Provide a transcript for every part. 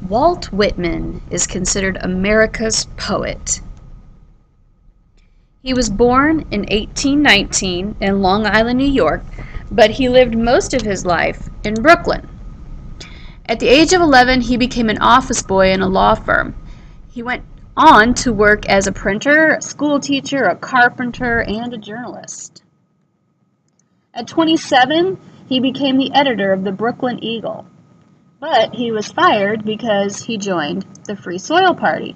Walt Whitman is considered America's poet. He was born in 1819 in Long Island, New York, but he lived most of his life in Brooklyn. At the age of 11, he became an office boy in a law firm. He went on to work as a printer, a school teacher, a carpenter, and a journalist. At 27, he became the editor of the Brooklyn Eagle, but he was fired because he joined the Free Soil Party,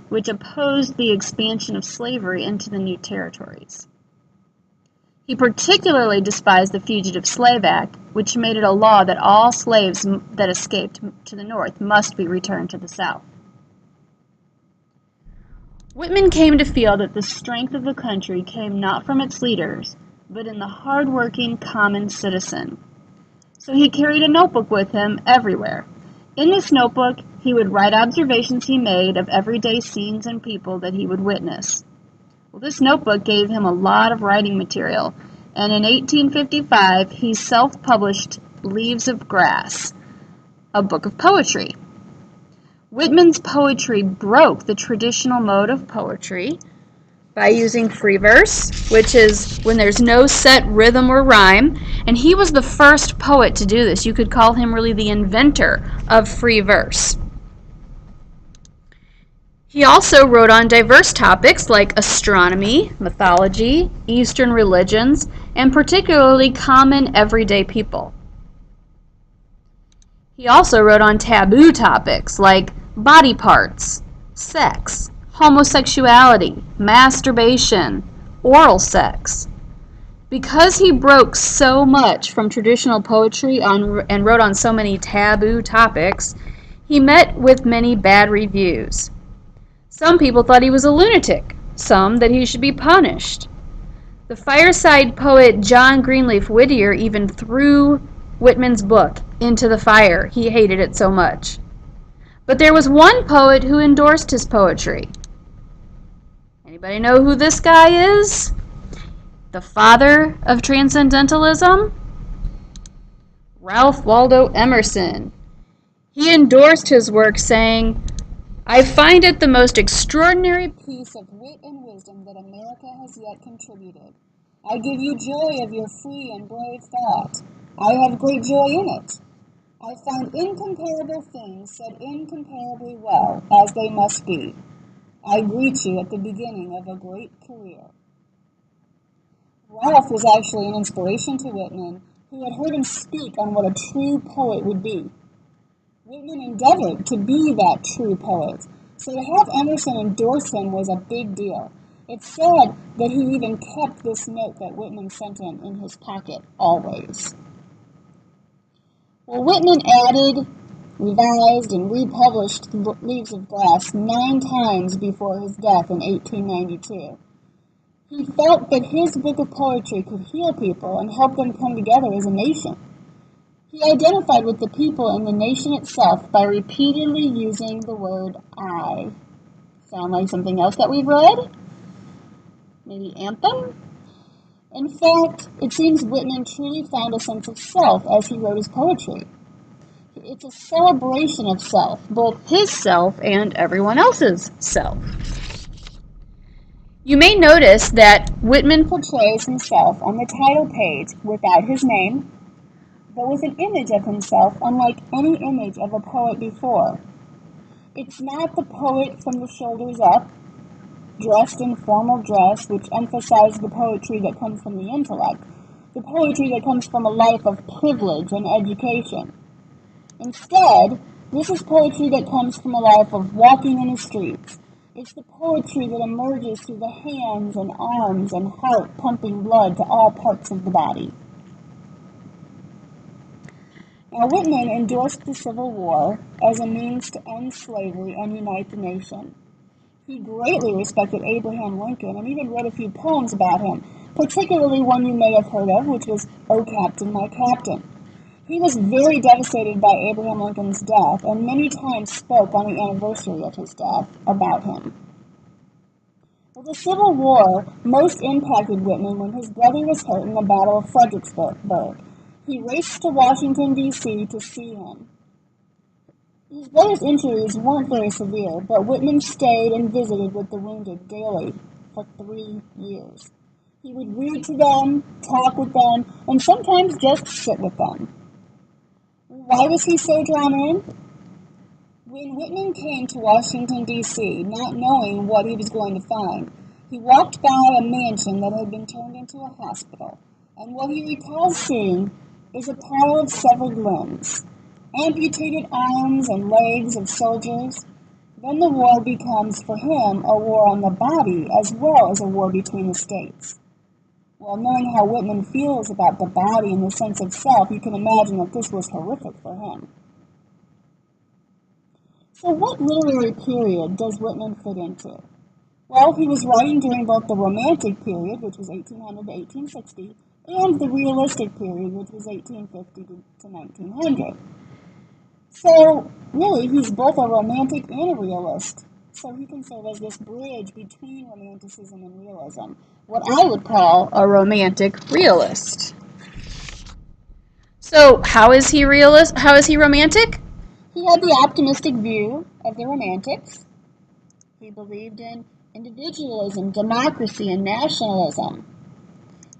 which opposed the expansion of slavery into the new territories. He particularly despised the Fugitive Slave Act, which made it a law that all slaves that escaped to the North must be returned to the South. Whitman came to feel that the strength of the country came not from its leaders, but in the hard-working common citizen. So he carried a notebook with him everywhere. In this notebook, he would write observations he made of everyday scenes and people that he would witness. Well, this notebook gave him a lot of writing material, and in 1855 he self-published Leaves of Grass, a book of poetry. Whitman's poetry broke the traditional mode of poetry by using free verse, which is when there's no set rhythm or rhyme, and he was the first poet to do this. You could call him really the inventor of free verse. He also wrote on diverse topics like astronomy, mythology, Eastern religions, and particularly common everyday people. He also wrote on taboo topics like body parts, sex, homosexuality, masturbation, oral sex. Because he broke so much from traditional poetry and wrote on so many taboo topics, he met with many bad reviews. Some people thought he was a lunatic, some that he should be punished. The fireside poet John Greenleaf Whittier even threw Whitman's book into the fire. He hated it so much. But there was one poet who endorsed his poetry. Anybody know who this guy is? The father of transcendentalism? Ralph Waldo Emerson. He endorsed his work, saying, "I find it the most extraordinary piece of wit and wisdom that America has yet contributed. I give you joy of your free and brave thought. I have great joy in it. I find incomparable things said incomparably well, as they must be. I greet you at the beginning of a great career." Ralph was actually an inspiration to Whitman, who had heard him speak on what a true poet would be. Whitman endeavored to be that true poet, so to have Emerson endorse him was a big deal. It's said that he even kept this note that Whitman sent him in his pocket always. Well, Whitman added, revised, and republished Leaves of Grass 9 times before his death in 1892. He felt that his book of poetry could heal people and help them come together as a nation. He identified with the people and the nation itself by repeatedly using the word I. Sound like something else that we've read? Maybe anthem? In fact, it seems Whitman truly found a sense of self as he wrote his poetry. It's a celebration of self, both his self and everyone else's self. You may notice that Whitman portrays himself on the title page without his name, but with an image of himself unlike any image of a poet before. It's not the poet from the shoulders up, dressed in formal dress, which emphasizes the poetry that comes from the intellect, the poetry that comes from a life of privilege and education. Instead, this is poetry that comes from a life of walking in the streets. It's the poetry that emerges through the hands and arms and heart pumping blood to all parts of the body. Now, Whitman endorsed the Civil War as a means to end slavery and unite the nation. He greatly respected Abraham Lincoln and even wrote a few poems about him, particularly one you may have heard of, which was "O Captain, My Captain." He was very devastated by Abraham Lincoln's death and many times spoke on the anniversary of his death about him. Well, the Civil War most impacted Whitman when his brother was hurt in the Battle of Fredericksburg. He raced to Washington, D.C. to see him. His brother's injuries weren't very severe, but Whitman stayed and visited with the wounded daily for 3 years. He would read to them, talk with them, and sometimes just sit with them. Why was he so drawn in? When Whitman came to Washington, D.C., not knowing what he was going to find, he walked by a mansion that had been turned into a hospital, and what he recalls seeing is a pile of severed limbs, amputated arms and legs of soldiers. Then the war becomes, for him, a war on the body as well as a war between the states. Well, knowing how Whitman feels about the body and the sense of self, you can imagine that this was horrific for him. So what literary period does Whitman fit into? Well, he was writing during both the Romantic period, which was 1800 to 1860, and the Realistic period, which was 1850 to 1900. So, really, he's both a romantic and a realist. So he can serve as this bridge between romanticism and realism, what I would call a romantic realist. So, how is he realist? How is he romantic? He had the optimistic view of the Romantics. He believed in individualism, democracy, and nationalism.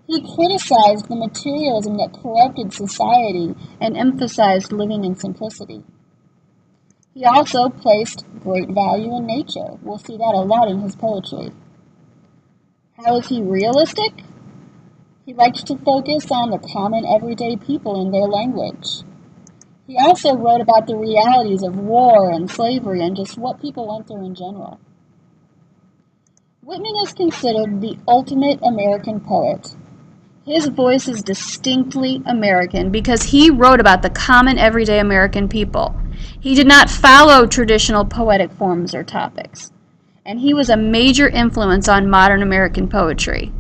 He criticized the materialism that corrupted society and emphasized living in simplicity. He also placed great value in nature. We'll see that a lot in his poetry. How is he realistic? He liked to focus on the common everyday people and their language. He also wrote about the realities of war and slavery and just what people went through in general. Whitman is considered the ultimate American poet. His voice is distinctly American because he wrote about the common everyday American people. He did not follow traditional poetic forms or topics, and he was a major influence on modern American poetry.